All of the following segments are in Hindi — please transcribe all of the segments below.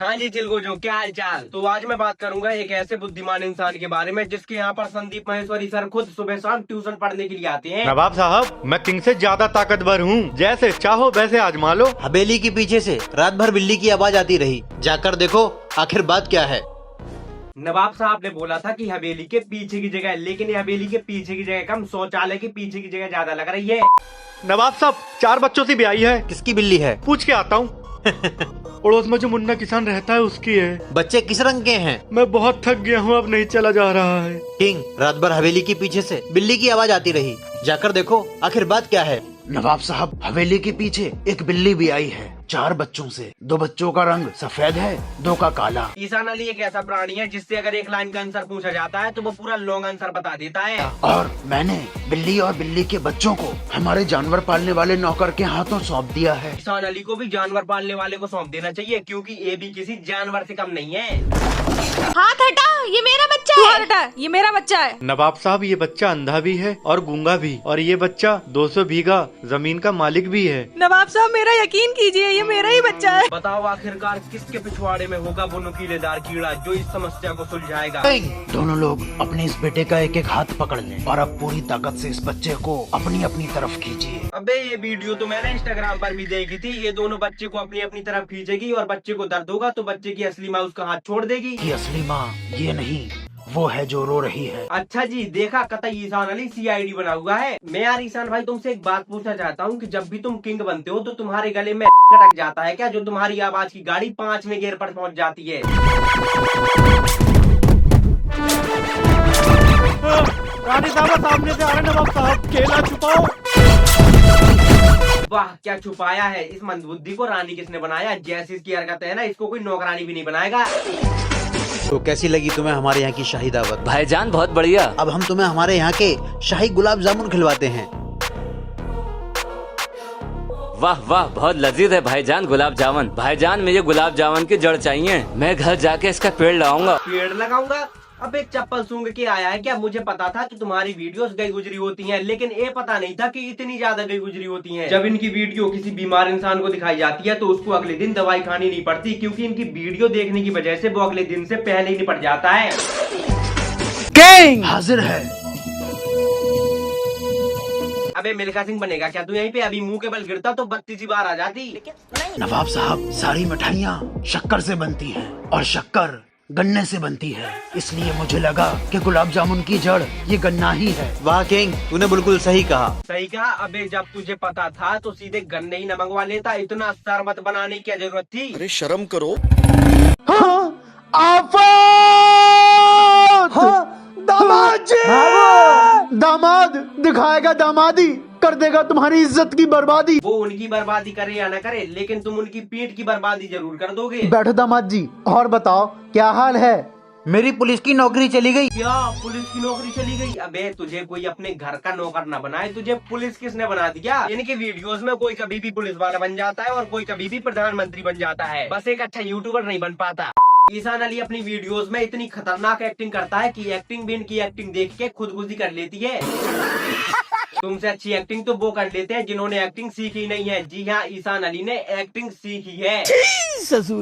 हाँ जी चिलगोजो, क्या हाल चाल। तो आज मैं बात करूंगा एक ऐसे बुद्धिमान इंसान के बारे में जिसके यहाँ पर संदीप महेश्वरी सर खुद सुबह शाम ट्यूशन पढ़ने के लिए आते हैं। नवाब साहब, मैं किंग से ज्यादा ताकतवर हूँ, जैसे चाहो वैसे आजमा लो। हवेली के पीछे से रात भर बिल्ली की आवाज आती रही, जाकर देखो आखिर बात क्या है। नवाब साहब ने बोला था कि हवेली के पीछे की जगह, लेकिन ये हवेली के पीछे की जगह कम शौचालय के पीछे की जगह ज्यादा लग रही है। नवाब साहब, 4 बच्चों से ब्याई है। किसकी बिल्ली है? पूछ के आता हूँ। पड़ोस में जो मुन्ना किसान रहता है उसकी है। बच्चे किस रंग के हैं? मैं बहुत थक गया हूँ, अब नहीं चला जा रहा है। किंग, रात भर हवेली के पीछे से बिल्ली की आवाज आती रही, जाकर देखो आखिर बात क्या है। नवाब साहब, हवेली के पीछे एक बिल्ली भी आई है, 4 बच्चों से। 2 बच्चों का रंग सफेद है, 2 का काला। ईसान अली एक ऐसा प्राणी है जिससे अगर एक लाइन का आंसर पूछा जाता है तो वो पूरा लॉन्ग आंसर बता देता है। और मैंने बिल्ली और बिल्ली के बच्चों को हमारे जानवर पालने वाले नौकर के हाथों सौंप दिया है। ईसान अली को भी जानवर पालने वाले को सौंप देना चाहिए, क्योंकि ये भी किसी जानवर से कम नहीं है। हाथ हटा, ये मेरा बच्चा है। हटा, ये मेरा बच्चा है। नवाब साहब, ये बच्चा अंधा भी है और गूंगा भी, और ये बच्चा 200 बीघा जमीन का मालिक भी है। नवाब साहब, मेरा यकीन कीजिए, ये मेरा ही बच्चा है। बताओ आखिरकार किसके पिछवाड़े में होगा वो नुकीलेदार कीड़ा जो इस समस्या को सुलझाएगा। दोनों लोग अपने इस बेटे का एक एक हाथ पकड़ लें और अब पूरी ताकत से इस बच्चे को अपनी अपनी तरफ खींचिए। अबे ये वीडियो तो मैंने इंस्टाग्राम पर भी देखी थी। ये दोनों बच्चे को अपनी अपनी तरफ खींचेगी और बच्चे को दर्द होगा तो बच्चे की असली माँ उसका हाथ छोड़ देगी। ये असली माँ ये नहीं, वो है जो रो रही है। अच्छा जी, देखा, कतई ईसान अली CID बना हुआ है। मैं यार ईसान भाई तुमसे एक बात पूछना चाहता हूँ कि जब भी तुम किंग बनते हो तो तुम्हारे गले में अटक जाता है क्या, जो तुम्हारी आवाज की गाड़ी 5वें गियर पर पहुँच जाती है? रानी साहब सामने से आ रहे। नवाब साहब, केला छुपाओ। वाह, क्या छुपाया है। इस मंदबुद्धि को रानी किसने बनाया? जैसी इसकी हरकत है ना, इसको कोई नौकरानी भी नहीं बनाएगा। तो कैसी लगी तुम्हें हमारे यहाँ की शाही दावत? भाईजान बहुत बढ़िया। अब हम तुम्हें हमारे यहाँ के शाही गुलाब जामुन खिलवाते हैं। वाह वाह, बहुत लजीज है भाईजान गुलाब जामुन। भाईजान, मुझे गुलाब जामुन की जड़ चाहिए, मैं घर जाके इसका पेड़ लगाऊंगा। पेड़ लगाऊंगा? अब एक चप्पल सूंघ के आया है क्या? मुझे पता था कि तुम्हारी वीडियोस गई गुजरी होती हैं, लेकिन ये पता नहीं था कि इतनी ज्यादा गई गुजरी होती हैं। जब इनकी वीडियो किसी बीमार इंसान को दिखाई जाती है तो उसको अगले दिन दवाई खानी नहीं पड़ती, क्योंकि इनकी वीडियो देखने की वजह से वो अगले दिन से पहले ही निपट जाता है। किंग हाजिर है। अबे मिल्खा सिंह बनेगा क्या तू यहीं पे? अभी मुंह के बल गिरता तो 32 बार आ जाती। नवाब साहब, सारी मिठाइयाँ शक्कर से बनती हैं और शक्कर गन्ने से बनती है, इसलिए मुझे लगा कि गुलाब जामुन की जड़ ये गन्ना ही है। वाह किंग, तूने बिल्कुल सही कहा। सही कहा। अबे जब तुझे पता था तो सीधे गन्ने ही न मंगवा लेता, इतना शरबत बनाने की क्या जरूरत थी? अरे शर्म करो। दामाद जी! दामाद दिखाएगा दामादी, कर देगा तुम्हारी इज्जत की बर्बादी। वो उनकी बर्बादी करे या न करे, लेकिन तुम उनकी पीठ की बर्बादी जरूर कर दोगे। बैठो दामाद जी, और बताओ क्या हाल है? मेरी पुलिस की नौकरी चली गई। क्या पुलिस की नौकरी चली गई? अबे तुझे कोई अपने घर का नौकर ना बनाए, तुझे पुलिस किसने बना दिया? इनके वीडियोस में कोई कभी भी पुलिस वाला बन जाता है और कोई कभी भी प्रधानमंत्री बन जाता है, बस एक अच्छा यूट्यूबर नहीं बन पाता। ईसान अली अपनी वीडियोस में इतनी खतरनाक एक्टिंग करता है कि एक्टिंग भी इनकी एक्टिंग देख के खुदकुशी कर लेती है। तुमसे अच्छी एक्टिंग तो वो कर लेते हैं जिन्होंने एक्टिंग सीखी नहीं है। जी हाँ, ईसान अली ने एक्टिंग सीखी है।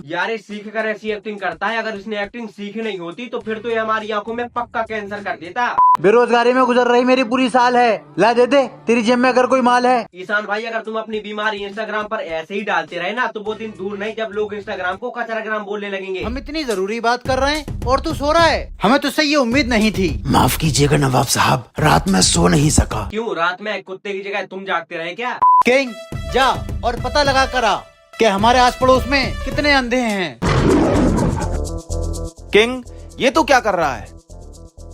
यार सीख कर ऐसी एक्टिंग करता है, अगर इसने एक्टिंग सीखी नहीं होती तो फिर तो ये हमारी आंखों में पक्का कैंसर कर देता। बेरोजगारी में गुजर रही मेरी पूरी साल है, ला दे दे तेरी जेब में अगर कोई माल है। ईसान भाई, अगर तुम अपनी बीमारी इंस्टाग्राम पर ऐसे ही डालते रहे ना तो वो दिन दूर नहीं जब लोग इंस्टाग्राम को कचराग्राम बोलने लगेंगे। हम इतनी जरूरी बात कर रहे हैं और तू सो रहा है, हमें तुझसे ये उम्मीद नहीं थी। माफ कीजिएगा नवाब साहब, रात में सो नहीं सका। क्यों? रात में कुत्ते की जगह तुम जागते रहे क्या? किंग, जा और पता लगा करा कि हमारे आस पड़ोस में कितने अंधे हैं। किंग, ये तो क्या कर रहा है?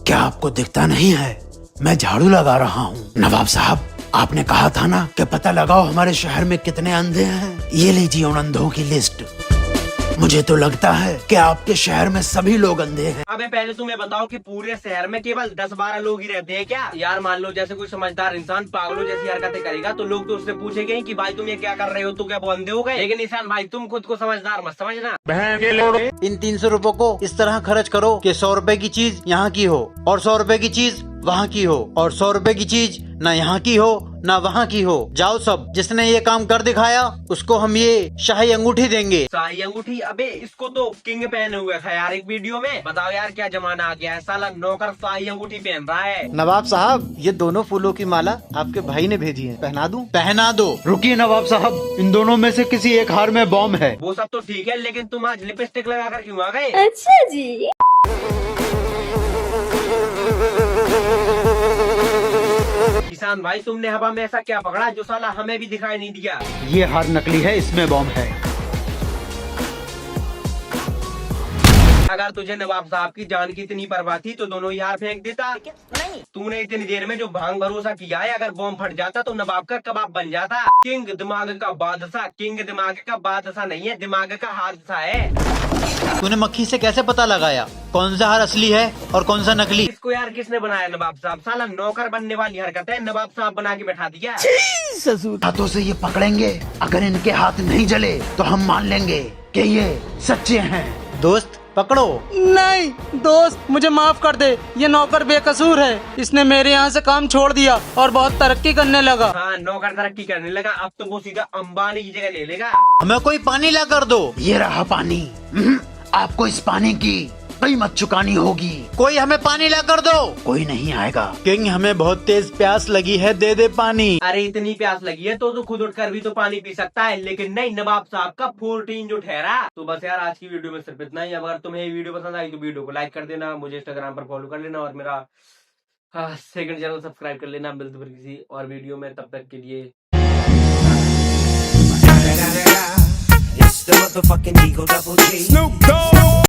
क्या आपको दिखता नहीं है? मैं झाड़ू लगा रहा हूँ। नवाब साहब, आपने कहा था ना कि पता लगाओ हमारे शहर में कितने अंधे हैं। ये लीजिए उन अंधों की लिस्ट। मुझे तो लगता है कि आपके शहर में सभी लोग अंधे हैं। अबे पहले तुम्हें बताओ कि पूरे शहर में केवल 10-12 लोग ही रहते हैं क्या? यार मान लो जैसे कोई समझदार इंसान पागलों जैसी हरकतें करेगा तो लोग तो उससे पूछेंगे कि भाई तुम ये क्या कर रहे हो, तो क्या वो अंधे हो गए? लेकिन ईसान भाई, तुम खुद को समझदार मत समझना। इन 300 रुपए को इस तरह खर्च करो कि 100 रुपए की चीज यहाँ की हो और 100 रुपए की चीज वहाँ की हो और 100 रुपए की चीज न यहाँ की हो ना वहाँ की हो। जाओ सब, जिसने ये काम कर दिखाया उसको हम ये शाही अंगूठी देंगे। शाही अंगूठी? अबे इसको तो किंग पहने हुए था यार एक वीडियो में। बताओ यार क्या जमाना आ गया है, साला नौकर शाही अंगूठी पहन रहा है। नवाब साहब, ये दोनों फूलों की माला आपके भाई ने भेजी है, पहना दूं? पहना दो। रुकिए नवाब साहब, इन दोनों में से किसी एक हार में बॉम्ब है। वो सब तो ठीक है, लेकिन तुम आज लिपस्टिक लगा कर क्यों आ गए? अच्छा जी। किसान भाई, तुमने हवा में ऐसा क्या पकड़ा जो साला हमें भी दिखाई नहीं दिया? ये हार नकली है, इसमें बॉम्ब है। अगर तुझे नवाब साहब की जान की इतनी परवाह थी तो दोनों ही हार फेंक देता। नहीं, तूने इतनी देर में जो भांग भरोसा किया है, अगर बॉम्ब फट जाता तो नवाब का कबाब बन जाता। किंग दिमाग का बादशाह, किंग दिमाग का बादशाह नहीं है, दिमाग का हादसा है। तूने मक्खी से कैसे पता लगाया कौन सा हार असली है और कौन सा नकली? इसको यार किसने बनाया? नवाब साहब। साला नौकर बनने वाली हरकत है, नवाब साहब बना के बैठा दिया। हाथों से ये पकड़ेंगे, अगर इनके हाथ नहीं जले तो हम मान लेंगे कि ये सच्चे हैं। दोस्त पकड़ो। नहीं दोस्त, मुझे माफ कर दे, ये नौकर बेकसूर है। इसने मेरे यहाँ से काम छोड़ दिया और बहुत तरक्की करने लगा। हाँ, नौकर तरक्की करने लगा, अब तो वो सीधा अंबानी की जगह ले लेगा। हमें कोई पानी ला कर दो। ये रहा पानी। आपको इस पानी की कीमत चुकानी होगी। कोई हमें पानी ला कर दो। कोई नहीं आएगा। किंग, हमें बहुत तेज प्यास लगी है, दे दे पानी। अरे इतनी प्यास लगी है तो तू खुद उठकर भी तो पानी पी सकता है, लेकिन नहीं, नवाब साहब का 14 जो ठहरा। तो बस यार आज की वीडियो में सिर्फ इतना ही। अगर तुम्हें ये वीडियो पसंद आई तो वीडियो को लाइक कर देना, मुझे इंस्टाग्राम पर फॉलो कर लेना और मेरा सेकंड चैनल सब्सक्राइब कर लेना। मिलते फिर किसी और वीडियो में, तब तक के लिए It's the motherfucking Eagle Double G. Snoop Dogg.